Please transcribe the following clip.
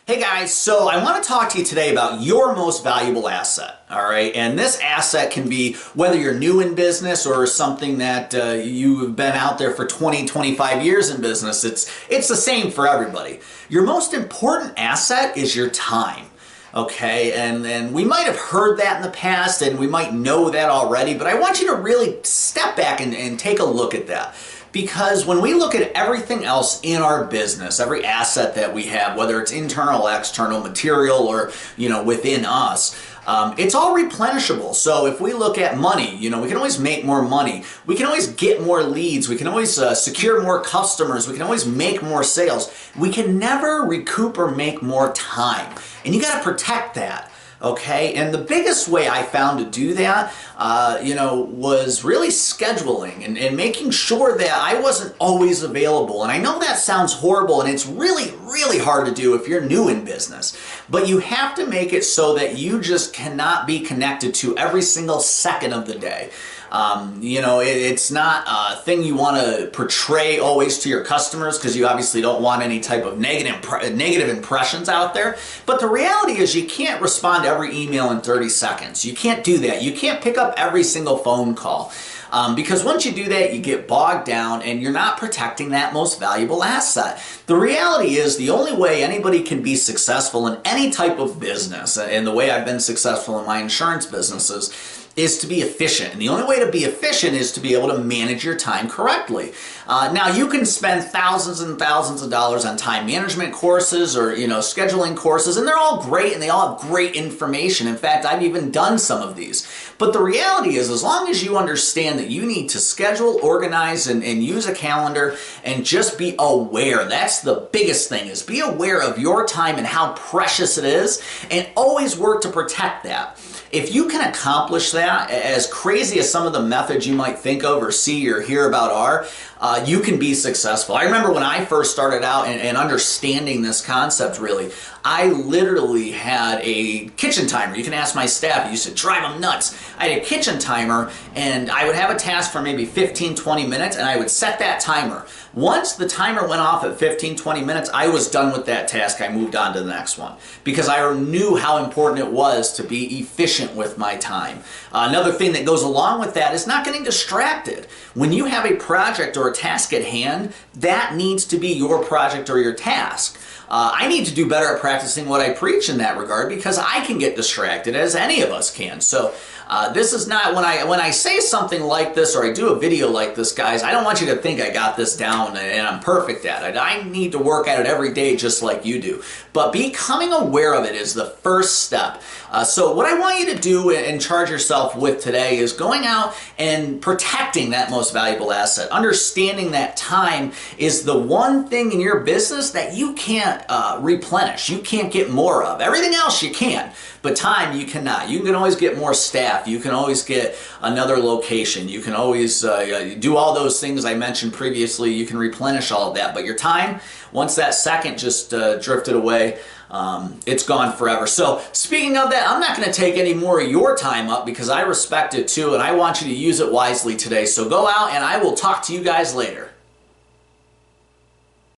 Hey guys, so I want to talk to you today about your most valuable asset, all right? And this asset can be whether you're new in business or something that you've been out there for 20, 25 years in business. It's the same for everybody. Your most important asset is your time. Okay, and we might have heard that in the past and we might know that already, but I want you to really step back and take a look at that. Because when we look at everything else in our business, every asset that we have, whether it's internal, external, material, or within us, it's all replenishable. So if we look at money, we can always make more money. We can always get more leads. We can always secure more customers. We can always make more sales. We can never recoup or make more time. And you got to protect that. Okay, and the biggest way I found to do that, was really scheduling and making sure that I wasn't always available. And I know that sounds horrible and it's really, really hard to do if you're new in business. But you have to make it so that you just cannot be connected to every single second of the day. It's not a thing you want to portray always to your customers because you obviously don't want any type of negative impressions out there. But the reality is you can't respond to every email in 30 seconds. You can't do that. You can't pick up every single phone call. Because once you do that, you get bogged down and you're not protecting that most valuable asset. The reality is the only way anybody can be successful in any type of business, and the way I've been successful in my insurance businesses, is to be efficient. And the only way to be efficient is to be able to manage your time correctly. Now, you can spend thousands and thousands of dollars on time management courses or, scheduling courses, and they're all great and they all have great information. In fact, I've even done some of these. But the reality is, as long as you understand that you need to schedule, organize, and use a calendar and just be aware, that's the biggest thing, is be aware of your time and how precious it is, and always work to protect that. If you can accomplish that, as crazy as some of the methods you might think of or see or hear about are, you can be successful. I remember when I first started out and understanding this concept really, I literally had a kitchen timer. You can ask my staff, it used to drive them nuts. I had a kitchen timer and I would have a task for maybe 15, 20 minutes and I would set that timer. Once the timer went off at 15, 20 minutes, I was done with that task. I moved on to the next one because I knew how important it was to be efficient with my time. Another thing that goes along with that is not getting distracted. When you have a project or a task at hand, that needs to be your project or your task. I need to do better at practicing what I preach in that regard because I can get distracted, as any of us can. So this is not, when I say something like this or I do a video like this, guys, I don't want you to think I got this down and I'm perfect at it. I need to work at it every day just like you do. But becoming aware of it is the first step. So what I want you to do and charge yourself with today is going out and protecting that most valuable asset. Understanding that time is the one thing in your business that you can't replenish. You can't get more of. Everything else you can, but time you cannot. You can always get more staff. You can always get another location. You can always do all those things I mentioned previously. You can replenish all of that, but your time, once that second just drifted away, it's gone forever. So speaking of that, I'm not going to take any more of your time up because I respect it too, and I want you to use it wisely today. So go out and I will talk to you guys later.